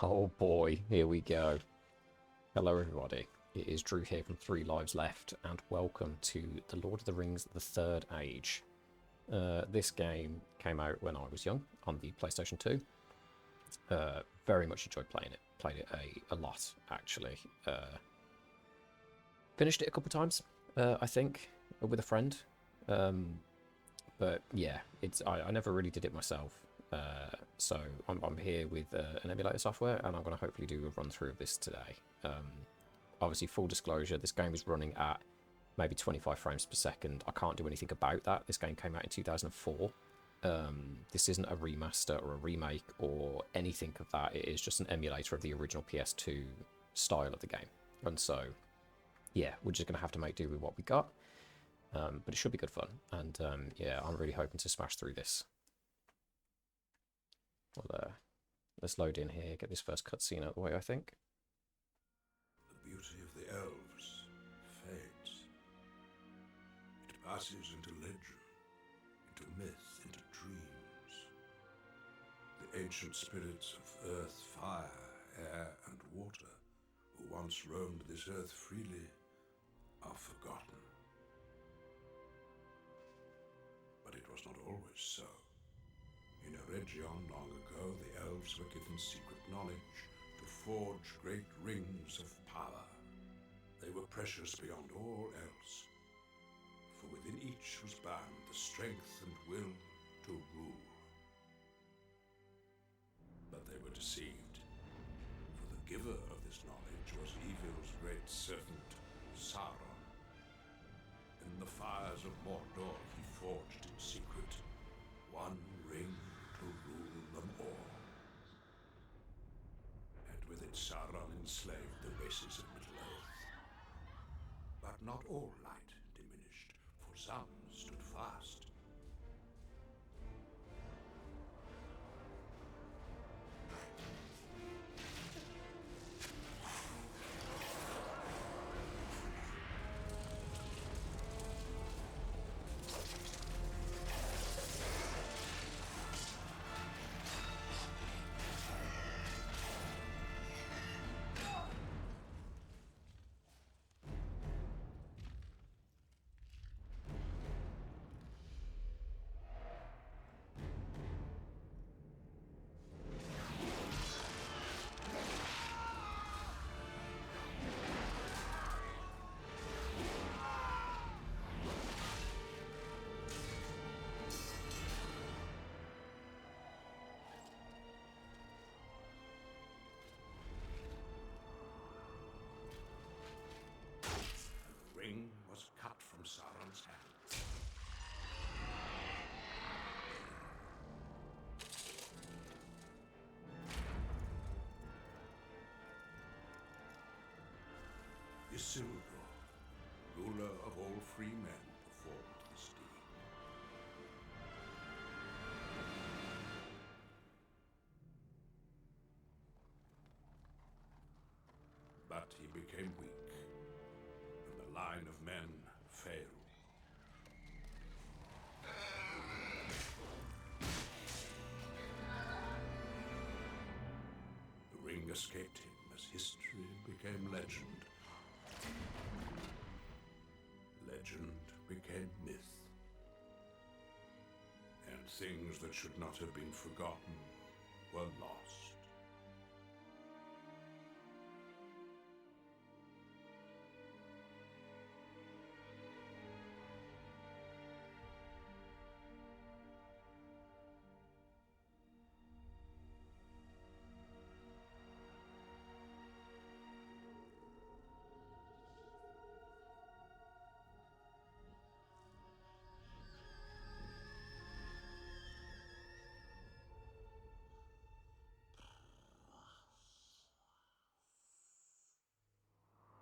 Oh boy, here we go. Hello everybody, it is Drew here from 3 Lives Left, and welcome to The Lord of the Rings The Third Age. This game came out when I was young, on the PlayStation 2. Very much enjoyed playing it. Played it a lot, actually. Finished it a couple of times, I think, with a friend. But yeah, I never really did it myself. So I'm here with an emulator software, and I'm going to hopefully do a run through of this today. Obviously, full disclosure, this game is running at maybe 25 frames per second. I can't do anything about that. This game came out in 2004. This isn't a remaster or a remake or anything of that. It is just an emulator of the original PS2 style of the game. And so, yeah, we're just going to have to make do with what we got. But it should be good fun. And yeah, I'm really hoping to smash through this. Well, let's load in here, get this first cutscene out of the way, I think. The beauty of the elves fades. It passes into legend, into myth, into dreams. The ancient spirits of earth, fire, air, and water, who once roamed this earth freely, are forgotten. But it was not always so. In Eregion long ago, the elves were given secret knowledge to forge great rings of power. They were precious beyond all else, for within each was bound the strength and will to rule. But they were deceived, for the giver of this knowledge was evil's great servant, Sauron. In the fires of Mordor he forged in secret one ring to rule them all. And with it Sauron enslaved the races of Middle-earth. But not all light diminished, for some stood fast. The ring was cut from Sauron's hand. Isildur, ruler of all free men, performed this deed. But he became weak, and the line of men failed. The ring escaped him as history became legend. Legend became myth. And things that should not have been forgotten were lost.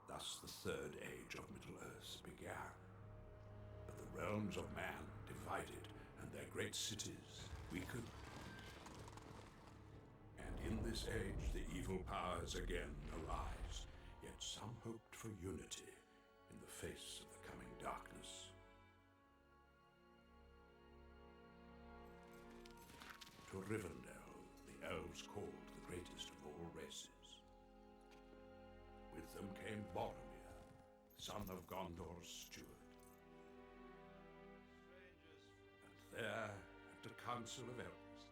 Thus the third age of Middle-earth began. But the realms of man divided, and their great cities weakened. And in this age the evil powers again arise, yet some hoped for unity in the face of the coming darkness. To Rivendell, the elves called the greatest of all races. them came Boromir, son of Gondor's steward. And there, at the Council of Elders,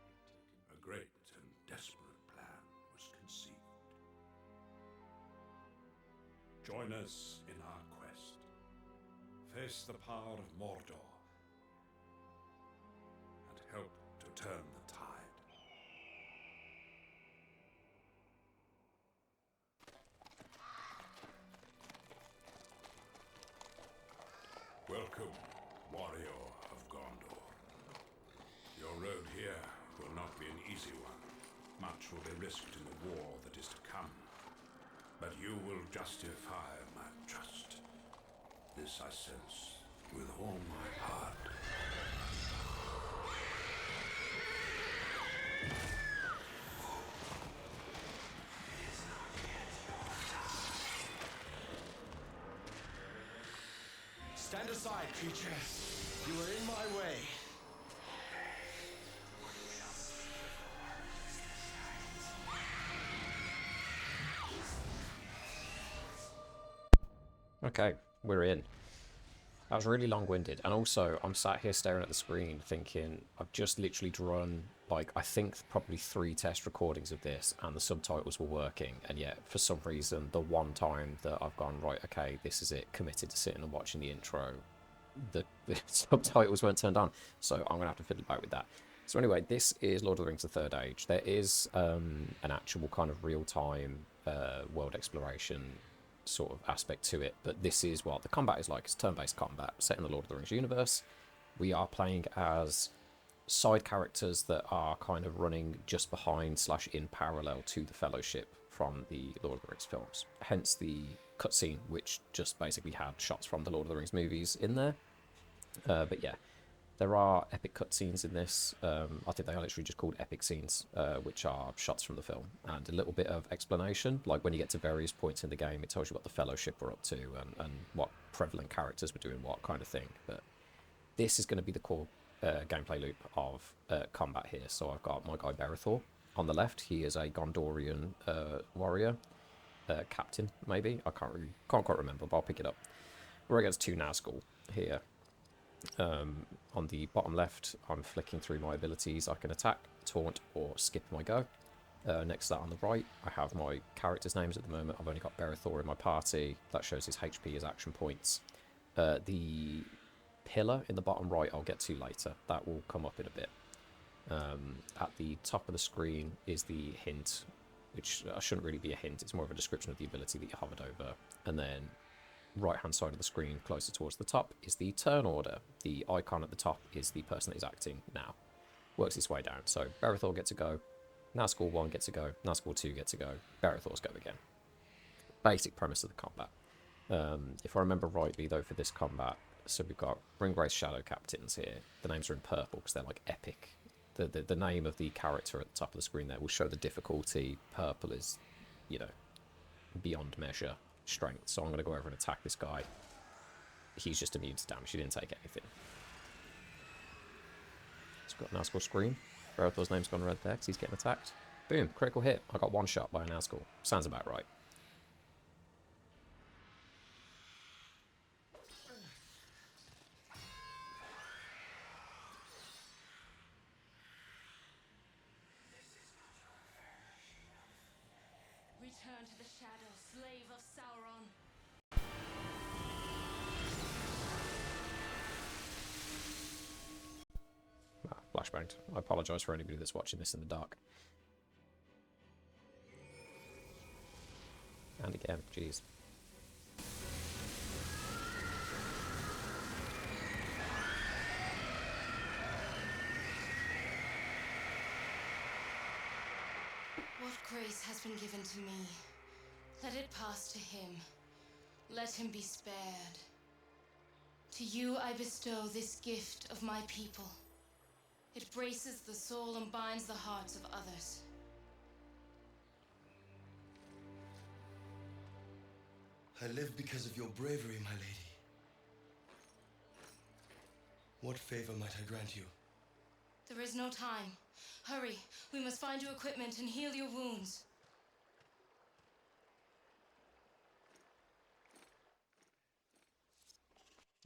a great and desperate plan was conceived. Join us in our quest. Face the power of Mordor and help to turn the tide. Welcome, warrior of Gondor. Your road here will not be an easy one. Much will be risked in the war that is to come. But you will justify my trust. This I sense with all my heart. Stand aside, creature. You are in my way. Okay, we're in. That was really long-winded, and also I'm sat here staring at the screen thinking I've just literally drawn, like, I think probably 3 test recordings of this and the subtitles were working, and yet for some reason the one time that I've gone, right, okay, this is it, committed to sitting and watching the intro, the subtitles weren't turned on, so I'm gonna have to fiddle about with that. So anyway, this is Lord of the Rings: The Third Age. There is an actual kind of real-time world exploration sort of aspect to it, but this is what the combat is like. It's turn-based combat set in the Lord of the Rings universe. We are playing as side characters that are kind of running just behind / in parallel to the Fellowship from the Lord of the Rings films, hence the cutscene, which just basically had shots from the Lord of the Rings movies in there. But yeah, there are epic cutscenes in this. I think they are literally just called epic scenes, which are shots from the film, and a little bit of explanation. Like when you get to various points in the game, it tells you what the Fellowship were up to and what prevalent characters were doing what kind of thing. But this is going to be the core gameplay loop of combat here. So I've got my guy Berethor on the left. He is a Gondorian warrior, captain maybe. I can't quite remember, but I'll pick it up. We're against 2 Nazgul here. On the bottom left, I'm flicking through my abilities. I can attack, taunt, or skip my go. Next to that on the right, I have my characters' names at the moment. I've only got Berethor in my party. That shows his HP, his action points. The pillar in the bottom right I'll get to later. That will come up in a bit. At the top of the screen is the hint, which shouldn't really be a hint. It's more of a description of the ability that you hovered over. And then right hand side of the screen closer towards the top is the turn order. The icon at the top is the person that is acting now. Works its way down. So Berethor gets a go, Nazgul 1 gets a go, Nazgul 2 gets a go, Berethor's go again. Basic premise of the combat. If I remember rightly though, for this combat, so we've got Ringwraith Shadow Captains here. The names are in purple because they're like epic. The name of the character at the top of the screen there will show the difficulty. Purple is, you know, beyond measure strength. So I'm going to go over and attack this guy. He's just immune to damage. He didn't take anything. It's got Nazgul scream. Berethor's name's gone red there because he's getting attacked. Boom, critical hit. I got one shot by a Nazgul. Sounds about right. Return to the shadow, slave of Sauron. Flashbanged. I apologise for anybody that's watching this in the dark. And again, jeez. What grace has been given to me, let it pass to him. Let him be spared. To you I bestow this gift of my people. It braces the soul and binds the hearts of others. I live because of your bravery, my lady. What favor might I grant you? There is no time. Hurry, we must find you equipment and heal your wounds.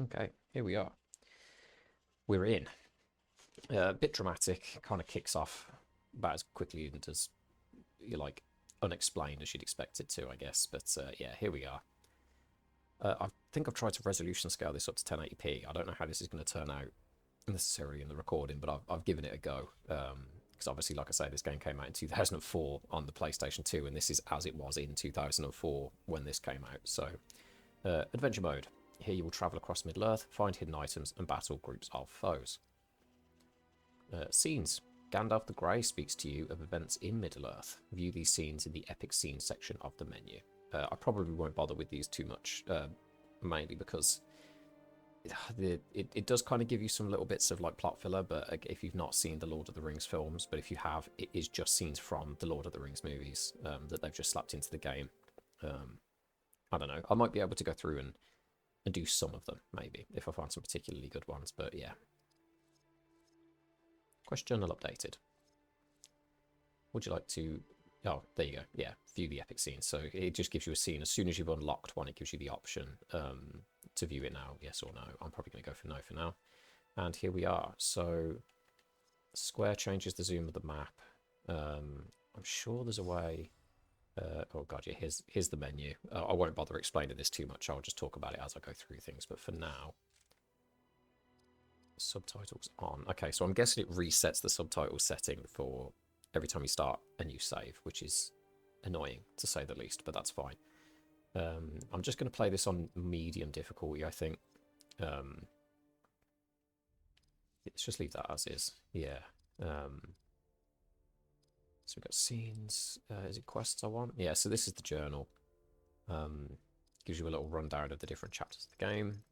Okay, here we are. We're in. A bit dramatic, kind of kicks off about as quickly and as you like unexplained as you'd expect it to, I guess. But yeah, here we are. I think I've tried to resolution scale this up to 1080p. I don't know how this is going to turn out necessarily in the recording, but I've given it a go. Because obviously, like I say, this game came out in 2004 on the PlayStation 2, and this is as it was in 2004 when this came out. So, adventure mode. Here you will travel across Middle-earth, find hidden items, and battle groups of foes. Scenes. Gandalf the Grey speaks to you of events in Middle-earth. View these scenes in the epic scenes section of the menu. I probably won't bother with these too much, mainly because it does kind of give you some little bits of like plot filler, but if you've not seen the Lord of the Rings films, but if you have, it is just scenes from the Lord of the Rings movies that they've just slapped into the game. I don't know. I might be able to go through and do some of them, maybe, if I find some particularly good ones, but yeah. Quest journal updated. Would you like to... Oh, there you go. Yeah, view the epic scene. So it just gives you a scene. As soon as you've unlocked one, it gives you the option to view it now, yes or no. I'm probably going to go for no for now. And here we are. So square changes the zoom of the map. I'm sure there's a way... oh god, yeah, here's the menu. I won't bother explaining this too much. I'll just talk about it as I go through things. But for now... subtitles on. Okay, so I'm guessing it resets the subtitle setting for every time you start a new save, which is annoying to say the least, but that's fine. I'm just going to play this on medium difficulty, I think. Let's just leave that as is. Yeah. So we've got scenes. Is it quests I want? Yeah, so this is the journal. Gives you a little rundown of the different chapters of the game.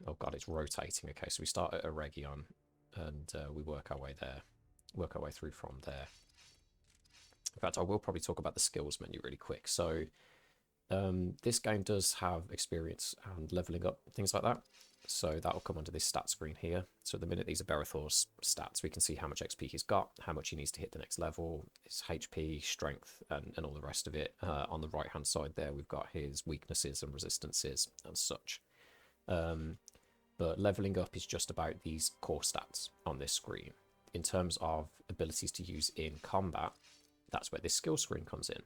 Oh god, it's rotating. Okay, so we start at Eregion, and we work our way there. Work our way through from there. In fact, I will probably talk about the skills menu really quick. So this game does have experience and leveling up, things like that. So that will come under this stat screen here. So at the minute, these are Berethor's stats. We can see how much XP he's got, how much he needs to hit the next level, his HP, strength, and all the rest of it. On the right-hand side there, we've got his weaknesses and resistances and such. But leveling up is just about these core stats on this screen. In terms of abilities to use in combat, that's where this skill screen comes in.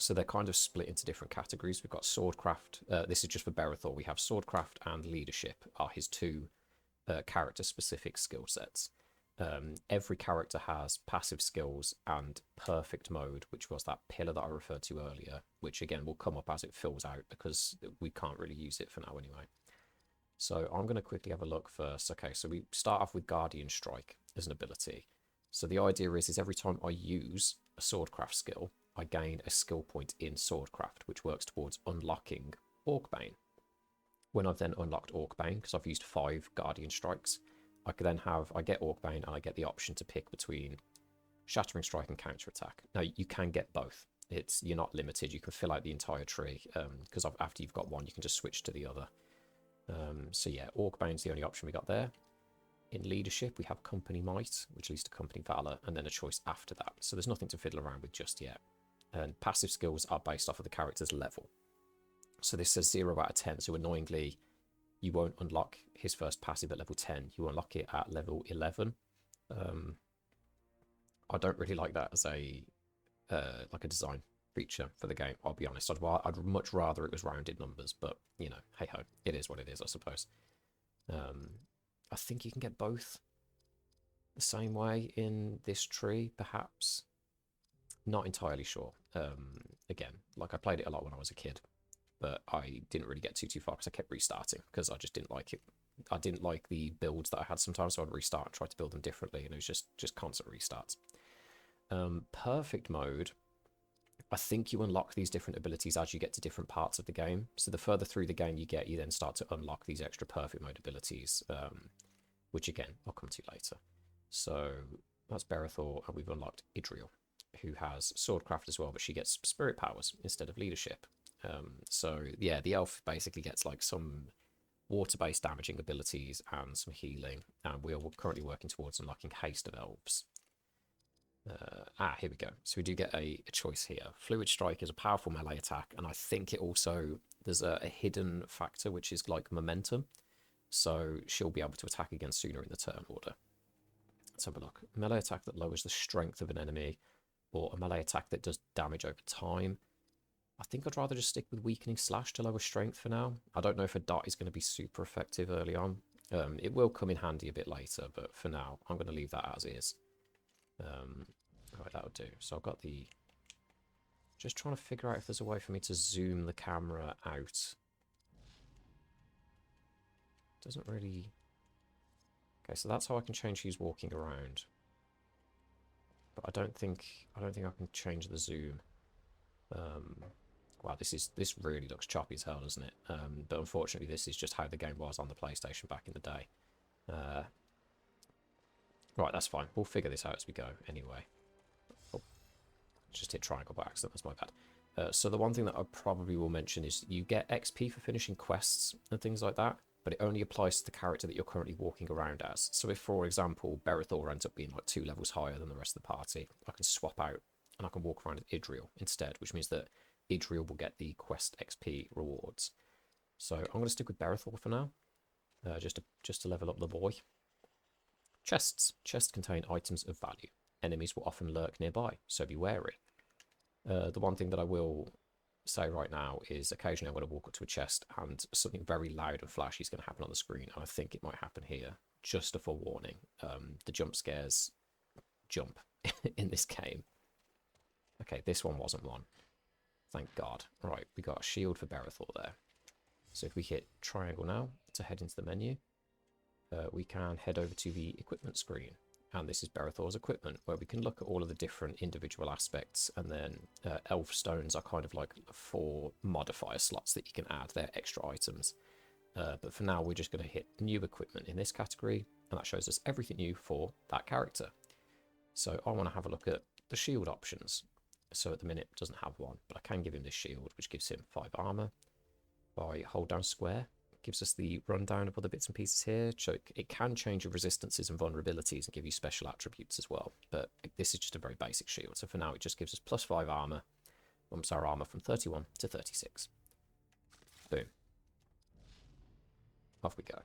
So they're kind of split into different categories. We've got swordcraft. This is just for Berethor. We have swordcraft and leadership are his two character-specific skill sets. Every character has passive skills and perfect mode, which was that pillar that I referred to earlier, which again will come up as it fills out because we can't really use it for now anyway. So I'm going to quickly have a look first. Okay, so we start off with Guardian Strike as an ability. So the idea is every time I use a swordcraft skill, I gain a skill point in swordcraft, which works towards unlocking Orcbane. When I've then unlocked Orcbane, because I've used 5 Guardian Strikes, I get Orcbane and I get the option to pick between Shattering Strike and Counterattack. Now, you can get both. You're not limited. You can fill out the entire tree, because after you've got one, you can just switch to the other. So yeah, Orcbane's the only option we got there. In leadership, we have Company Might, which leads to Company Valor, and then a choice after that. So there's nothing to fiddle around with just yet. And passive skills are based off of the character's level. So this says 0 out of 10. So annoyingly, you won't unlock his first passive at level 10. You unlock it at level 11. I don't really like that as a design feature for the game, I'll be honest. I'd much rather it was rounded numbers, but you know, hey ho, it is what it is, I suppose. I think you can get both the same way in this tree, perhaps. Not entirely sure. Again, like I played it a lot when I was a kid, but I didn't really get too far because I kept restarting because I just didn't like it. I didn't like the builds that I had sometimes, so I'd restart and try to build them differently, and it was just constant restarts. Perfect mode. I think you unlock these different abilities as you get to different parts of the game. So the further through the game you get, you then start to unlock these extra perfect mode abilities, which again, I'll come to later. So that's Berethor, and we've unlocked Idril, who has swordcraft as well, but she gets spirit powers instead of leadership. So yeah, the elf basically gets like some water-based damaging abilities and some healing, and we're currently working towards unlocking haste of elves. Here we go. So we do get a choice here. Fluid Strike is a powerful melee attack, and I think it also, there's a hidden factor, which is like momentum. So she'll be able to attack again sooner in the turn order. Let's have a look. Melee attack that lowers the strength of an enemy, or a melee attack that does damage over time. I think I'd rather just stick with Weakening Slash to lower strength for now. I don't know if a dot is going to be super effective early on. It will come in handy a bit later, but for now, I'm going to leave that as is. Right, that'll do. So I've got the... Just trying to figure out if there's a way for me to zoom the camera out. Doesn't really... Okay, so that's how I can change who's walking around. But I don't think I can change the zoom. Wow, this really looks choppy as hell, doesn't it? But unfortunately, this is just how the game was on the PlayStation back in the day. Right, that's fine. We'll figure this out as we go anyway. Oh, just hit triangle by accident. That's my bad. So the one thing that I probably will mention is you get XP for finishing quests and things like that, but it only applies to the character that you're currently walking around as. So if, for example, Berethor ends up being like 2 levels higher than the rest of the party, I can swap out and I can walk around as Idriel instead, which means that Idriel will get the quest XP rewards. So I'm going to stick with Berethor for now, just to level up the boy. Chests. Chests contain items of value. Enemies will often lurk nearby, so be wary. The one thing that I will say right now is occasionally I'm going to walk up to a chest and something very loud and flashy is going to happen on the screen, and I think it might happen here. Just a forewarning. The jump scares jump in this game. Okay, this one wasn't one. Thank God. Right, we got a shield for Berethor there. So if we hit triangle now to head into the menu, we can head over to the equipment screen. And this is Berethor's equipment, where we can look at all of the different individual aspects. And then elf stones are kind of like 4 modifier slots that you can add. They're extra items. But for now, we're just going to hit new equipment in this category. And that shows us everything new for that character. So I want to have a look at the shield options. So at the minute, it doesn't have one, but I can give him this shield, which gives him 5 armor. If I hold down square, it gives us the rundown of other bits and pieces here. So it can change your resistances and vulnerabilities and give you special attributes as well. But this is just a very basic shield. So for now, it just gives us plus 5 armor. Bumps our armor from 31 to 36. Boom. Off we go.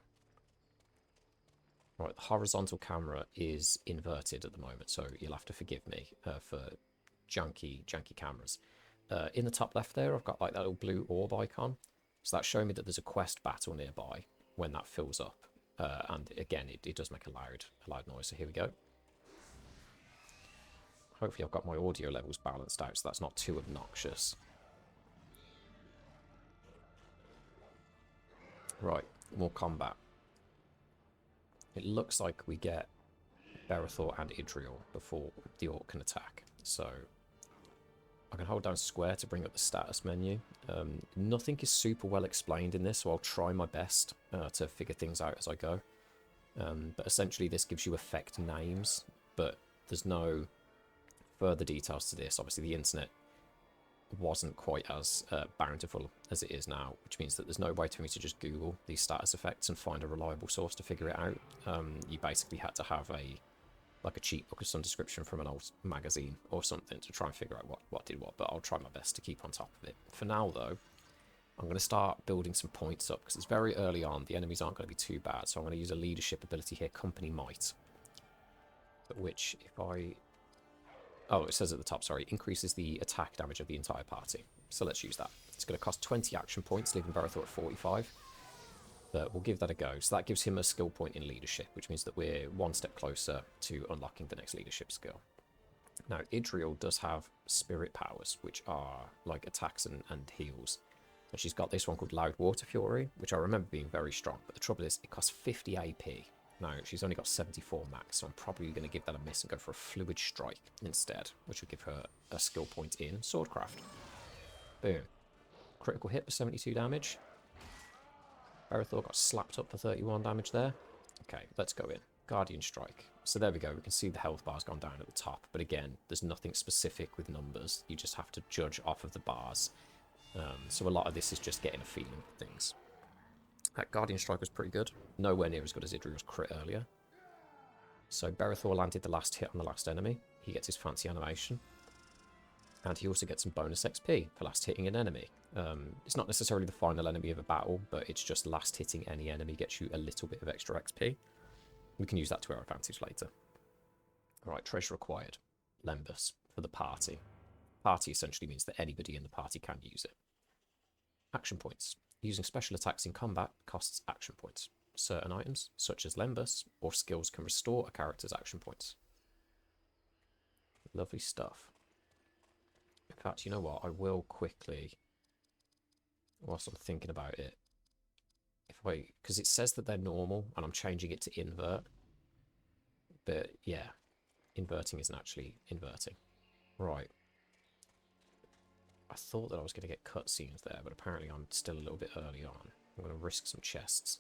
Right, the horizontal camera is inverted at the moment, so you'll have to forgive me for janky cameras. In the top left there, I've got like that little blue orb icon. So that's showing me that there's a quest battle nearby when that fills up. And again, it does make a loud noise. So here we go. Hopefully I've got my audio levels balanced out so that's not too obnoxious. Right, more combat. It looks like we get Berethor and Idriel before the orc can attack. So I can hold down square to bring up the status menu. Nothing is super well explained in this, so I'll try my best to figure things out as I go. But essentially this gives you effect names, but there's no further details to this. Obviously the internet wasn't quite as bountiful as it is now, which means that there's no way for me to just Google these status effects and find a reliable source to figure it out. You basically had to have like a cheat book of some description from an old magazine or something to try and figure out what did what, but I'll try my best to keep on top of it. For now, though, I'm going to start building some points up because it's very early on. The enemies aren't going to be too bad, so I'm going to use a leadership ability here, Company Might, which if I... Oh, it says at the top, sorry, increases the attack damage of the entire party. So let's use that. It's going to cost 20 action points, leaving Berethor at 45. But we'll give that a go. So that gives him a skill point in leadership, which means that we're one step closer to unlocking the next leadership skill. Now, Idriel does have spirit powers, which are like attacks and heals. And she's got this one called Loud Water Fury, which I remember being very strong. But the trouble is, it costs 50 AP. Now, she's only got 74 max, so I'm probably going to give that a miss and go for a Fluid Strike instead, which will give her a skill point in Swordcraft. Boom. Critical hit for 72 damage. Berethor got slapped up for 31 damage there. Okay, let's go in. Guardian Strike. So there we go. We can see the health bar's gone down at the top. But again, there's nothing specific with numbers. You just have to judge off of the bars. So a lot of this is just getting a feeling for things. That Guardian Strike was pretty good. Nowhere near as good as Idriel's crit earlier. So Berethor landed the last hit on the last enemy. he gets his fancy animation. And he also gets some bonus XP for last hitting an enemy. It's not necessarily the final enemy of a battle, but it's just last hitting any enemy gets you a little bit of extra XP. We can use that to our advantage later. Alright, treasure acquired. Lembus for the party. Party essentially means that anybody in the party can use it. Action points. Using special attacks in combat costs action points. Certain items, such as Lembus or skills, can restore a character's action points. Lovely stuff. In fact, you know what? I will quickly, whilst I'm thinking about it, because it says that they're normal, and I'm changing it to invert. But yeah, inverting isn't actually inverting. Right. I thought that I was going to get cutscenes there, but apparently I'm still a little bit early on. I'm going to risk some chests.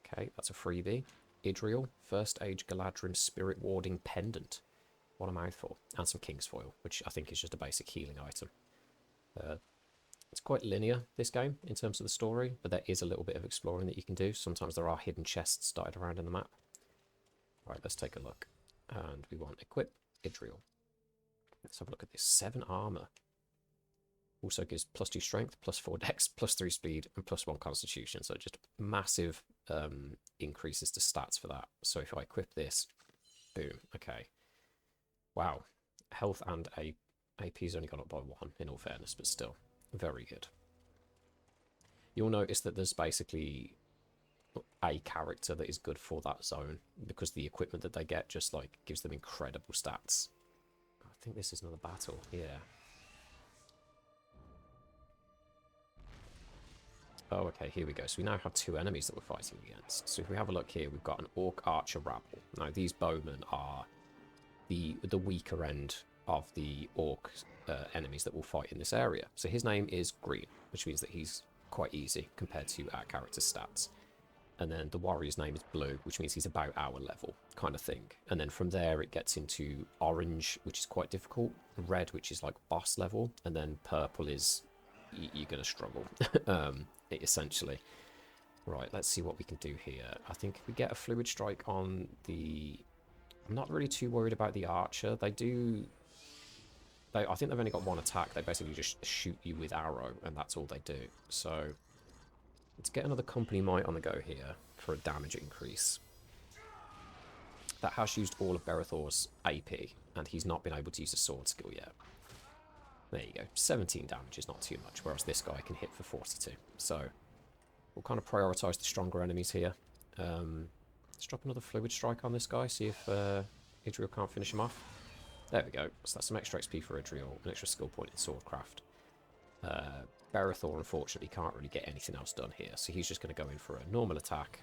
Okay, that's a freebie. Idriel, First Age Galadrim Spirit Warding Pendant. What a mouthful. And some King's Foil, which I think is just a basic healing item. It's quite linear, this game, in terms of the story, but there is a little bit of exploring that you can do. Sometimes there are hidden chests dotted around in the map. Right, let's take a look. And we want Equip Idriel. Let's have a look at this. 7 armor. Also gives +2 strength, +4 dex, +3 speed, and +1 constitution. So just massive increases to stats for that. So if I equip this, boom, okay. Wow. Health and AP's only gone up by 1, in all fairness, but still, very good. You'll notice that there's basically a character that is good for that zone, because the equipment that they get just, like, gives them incredible stats. I think this is another battle, yeah. Oh, okay, here we go. So we now have 2 enemies that we're fighting against. So if we have a look here, we've got an Orc Archer rabble. Now, these bowmen are the weaker end of the Orc enemies that we'll fight in this area. So his name is Green, which means that he's quite easy compared to our character's stats. And then the warrior's name is Blue, which means he's about our level, kind of thing. And then from there, it gets into Orange, which is quite difficult. Red, which is like boss level. And then Purple is... you're going to struggle, essentially. Right, let's see what we can do here. I think if we get a Fluid Strike on the... I'm not really too worried about the Archer. I think they've only got 1 attack. They basically just shoot you with arrow, and that's all they do. So, let's get another Company Might on the go here for a damage increase. That has used all of Berethor's AP, and he's not been able to use a sword skill yet. There you go. 17 damage is not too much, whereas this guy can hit for 42. So, we'll kind of prioritise the stronger enemies here. Let's drop another Fluid Strike on this guy, see if Idriel can't finish him off. There we go. So that's some extra XP for Idriel, an extra skill point in Swordcraft. Berethor, unfortunately, can't really get anything else done here, so he's just going to go in for a normal attack.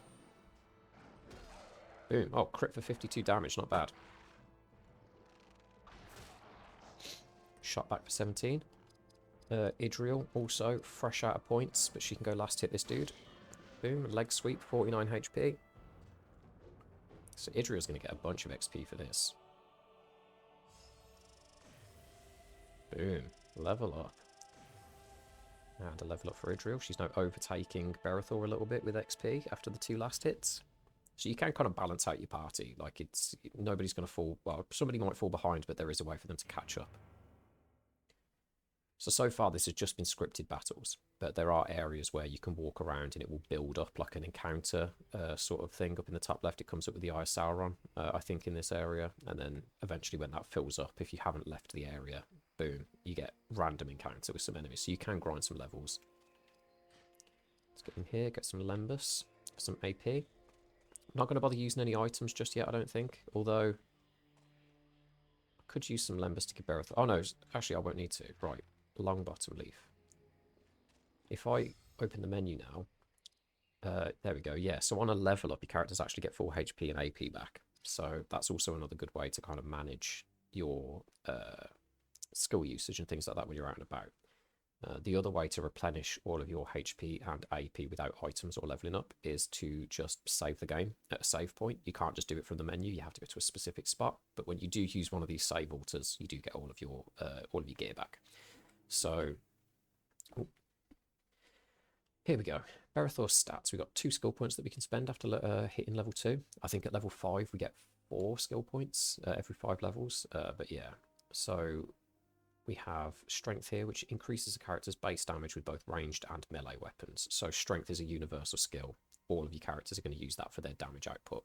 Boom. Oh, crit for 52 damage, not bad. Shot back for 17. Idriel, also fresh out of points, but she can go last hit this dude. Boom, leg sweep, 49 HP. So Idriel's going to get a bunch of XP for this. Boom, level up. And a level up for Idriel. She's now overtaking Berethor a little bit with XP after the 2 last hits. So you can kind of balance out your party. Like, nobody's going to fall... well, somebody might fall behind, but there is a way for them to catch up. So far this has just been scripted battles, but there are areas where you can walk around and it will build up like an encounter sort of thing. Up in the top left, it comes up with the Eye of Sauron, I think, in this area. And then eventually when that fills up, if you haven't left the area, boom, you get random encounter with some enemies. So you can grind some levels. Let's get in here, get some Lembus, some AP. I'm not going to bother using any items just yet, I don't think. Although, I could use some Lembus to give Berethor. Oh no, actually I won't need to. Right. Long bottom leaf. If I open the menu now, there we go. Yeah, so on a level up, your characters actually get full HP and AP back. So that's also another good way to kind of manage your skill usage and things like that when you're out and about. The other way to replenish all of your HP and AP without items or leveling up is to just save the game at a save point. You can't just do it from the menu. You have to go to a specific spot. But when you do use one of these save altars, you do get all of your gear back. So, here we go. Berethor's stats. We've got 2 skill points that we can spend after hitting level 2. I think at level 5 we get 4 skill points every 5 levels. But yeah, so we have strength here, which increases a character's base damage with both ranged and melee weapons. So strength is a universal skill. All of your characters are going to use that for their damage output.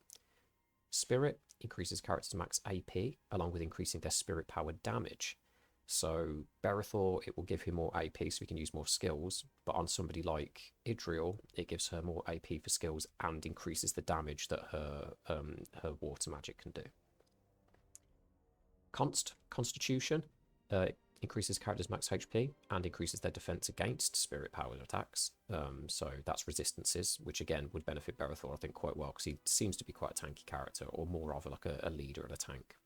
Spirit increases characters' max AP, along with increasing their spirit-powered damage. So Berethor, it will give him more AP so he can use more skills, but on somebody like Idriel, it gives her more AP for skills and increases the damage that her water magic can do. Constitution increases characters' max HP and increases their defense against spirit-powered attacks. So that's resistances, which again would benefit Berethor, I think, quite well, because he seems to be quite a tanky character, or more of like a leader and a tank.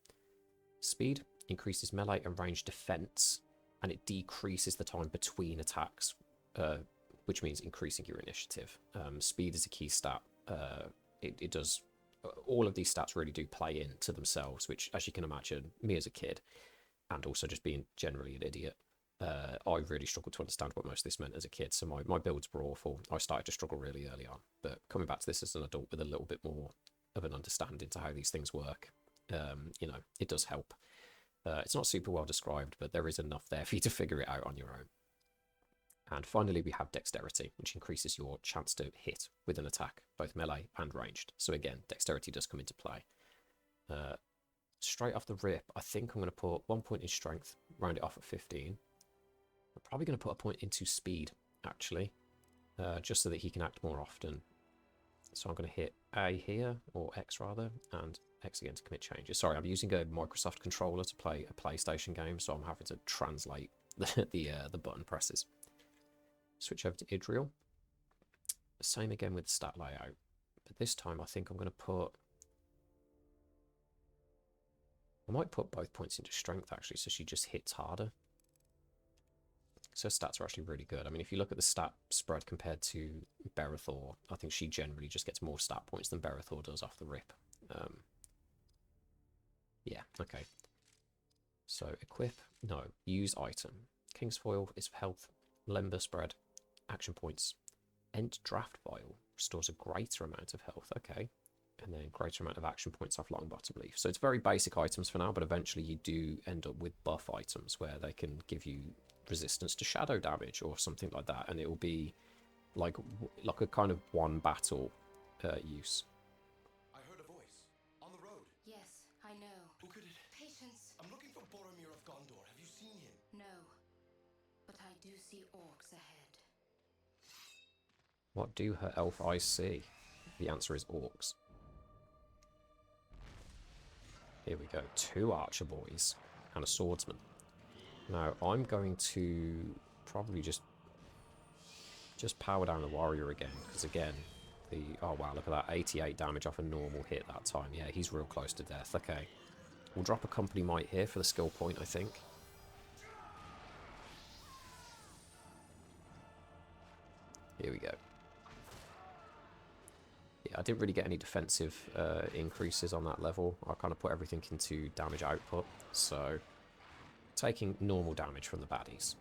Speed increases melee and range defense, and it decreases the time between attacks, which means increasing your initiative. Speed is a key stat. It does... all of these stats really do play into themselves, which, as you can imagine, me as a kid, and also just being generally an idiot, I really struggled to understand what most of this meant as a kid, so my builds were awful. I started to struggle really early on, but coming back to this as an adult with a little bit more of an understanding to how these things work, you know, it does help. It's not super well described, but there is enough there for you to figure it out on your own. And finally, we have dexterity, which increases your chance to hit with an attack, both melee and ranged. So again, dexterity does come into play. Straight off the rip, I think I'm going to put 1 point in strength, round it off at 15. I'm probably going to put a point into speed, actually, just so that he can act more often. So I'm going to hit A here, or X rather, and X again to commit changes. Sorry, I'm using a Microsoft controller to play a PlayStation game, so I'm having to translate the button presses. Switch over to Idriel. Same again with the stat layout, but this time I think I'm going to put... I might put both points into strength, actually, so she just hits harder. So stats are actually really good. I mean, if you look at the stat spread compared to Berethor, I think she generally just gets more stat points than Berethor does off the rip. Yeah, okay. So equip, no, use item. King's Foil is health, Limber spread, action points. Ent Draft Vial restores a greater amount of health, okay. And then greater amount of action points off Longbottom Leaf. So it's very basic items for now, but eventually you do end up with buff items where they can give you resistance to shadow damage or something like that, and it will be like a kind of one battle use. I heard a voice. On the road. Yes, I know. Who could it... Patience. I'm looking for Boromir of Gondor. Have you seen him? No. But I do see orcs ahead. What do her elf eyes see? The answer is orcs. Here we go. 2 archer boys and a swordsman. Now, I'm going to probably just power down the warrior again, because again, oh wow, look at that, 88 damage off a normal hit that time. Yeah, he's real close to death. Okay, we'll drop a company might here for the skill point, I think. Here we go. Yeah, I didn't really get any defensive increases on that level. I kind of put everything into damage output, so taking normal damage from the baddies.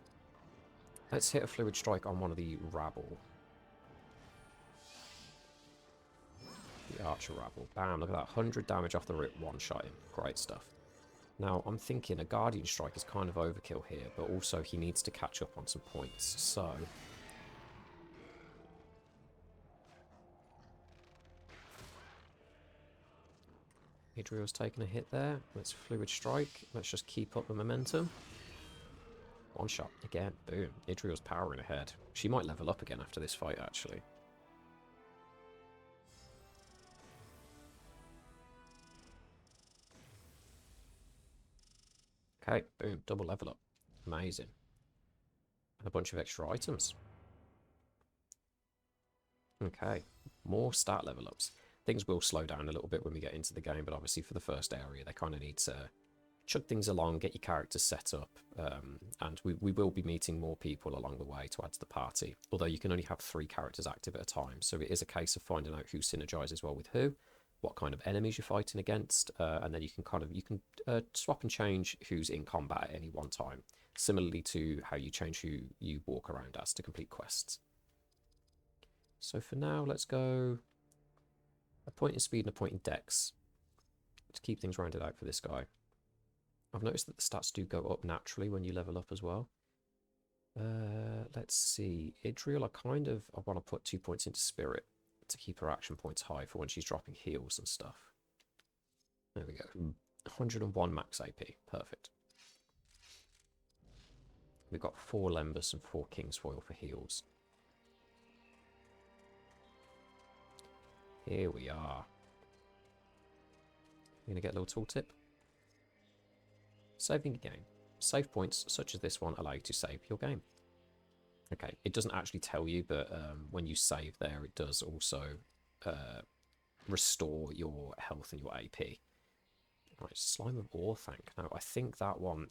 Let's hit a fluid strike on one of the rabble. The archer rabble. Bam, look at that. 100 damage off the rip, one-shot him. Great stuff. Now, I'm thinking a guardian strike is kind of overkill here, but also he needs to catch up on some points, so... Idriel's taking a hit there. Let's fluid strike. Let's just keep up the momentum. One shot again. Boom. Idriel's powering ahead. She might level up again after this fight, actually. Okay, boom. Double level up. Amazing. And a bunch of extra items. Okay. More stat level ups. Things will slow down a little bit when we get into the game, but obviously for the first area, they kind of need to chug things along, get your characters set up, and we will be meeting more people along the way to add to the party, although you can only have 3 characters active at a time, so it is a case of finding out who synergizes well with who, what kind of enemies you're fighting against, and then you can swap and change who's in combat at any one time, similarly to how you change who you walk around as to complete quests. So for now, let's go a point in speed and a point in dex. to keep things rounded out for this guy. I've noticed that the stats do go up naturally when you level up as well. Let's see. Idriel, I want to put 2 points into Spirit to keep her action points high for when she's dropping heals and stuff. There we go. 101 max AP. Perfect. We've got 4 Lembas and 4 Kingsfoil for heals. Here we are. You're going to get a little tooltip. Saving a game. Save points such as this one allow you to save your game. Okay, it doesn't actually tell you, but when you save there, it does also restore your health and your AP. Right, Slime of Orthanc. Now, I think that one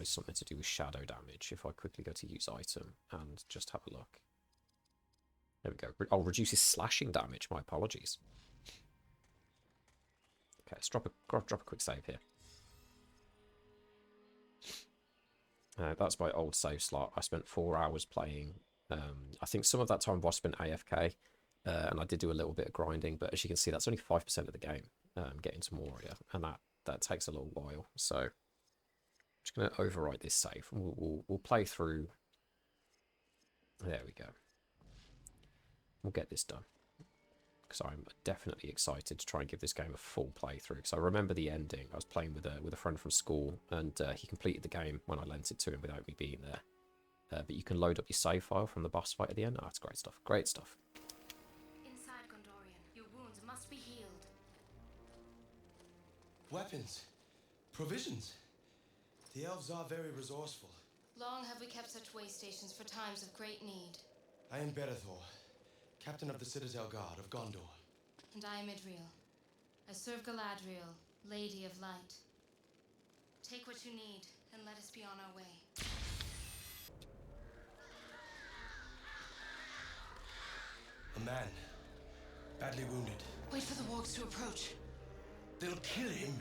is something to do with shadow damage. If I quickly go to use item and just have a look. There we go. Oh, reduces slashing damage. My apologies. Okay, let's drop a quick save here. That's my old save slot. I spent 4 hours playing. I think some of that time was spent AFK, and I did do a little bit of grinding, but as you can see, that's only 5% of the game, getting to Moria, and that takes a little while. So I'm just going to overwrite this save, and we'll play through. There we go. We'll get this done, because I'm definitely excited to try and give this game a full playthrough. Because I remember the ending. I was playing with a friend from school, and he completed the game when I lent it to him without me being there. But you can load up your save file from the boss fight at the end. Oh, it's great stuff. Great stuff. Inside, Gondorian. Your wounds must be healed. Weapons. Provisions. The elves are very resourceful. Long have we kept such way stations for times of great need. I am Berethor, captain of the Citadel Guard of Gondor. And I am Idriel. I serve Galadriel, Lady of Light. Take what you need, and let us be on our way. A man, badly wounded. Wait for the wargs to approach. They'll kill him.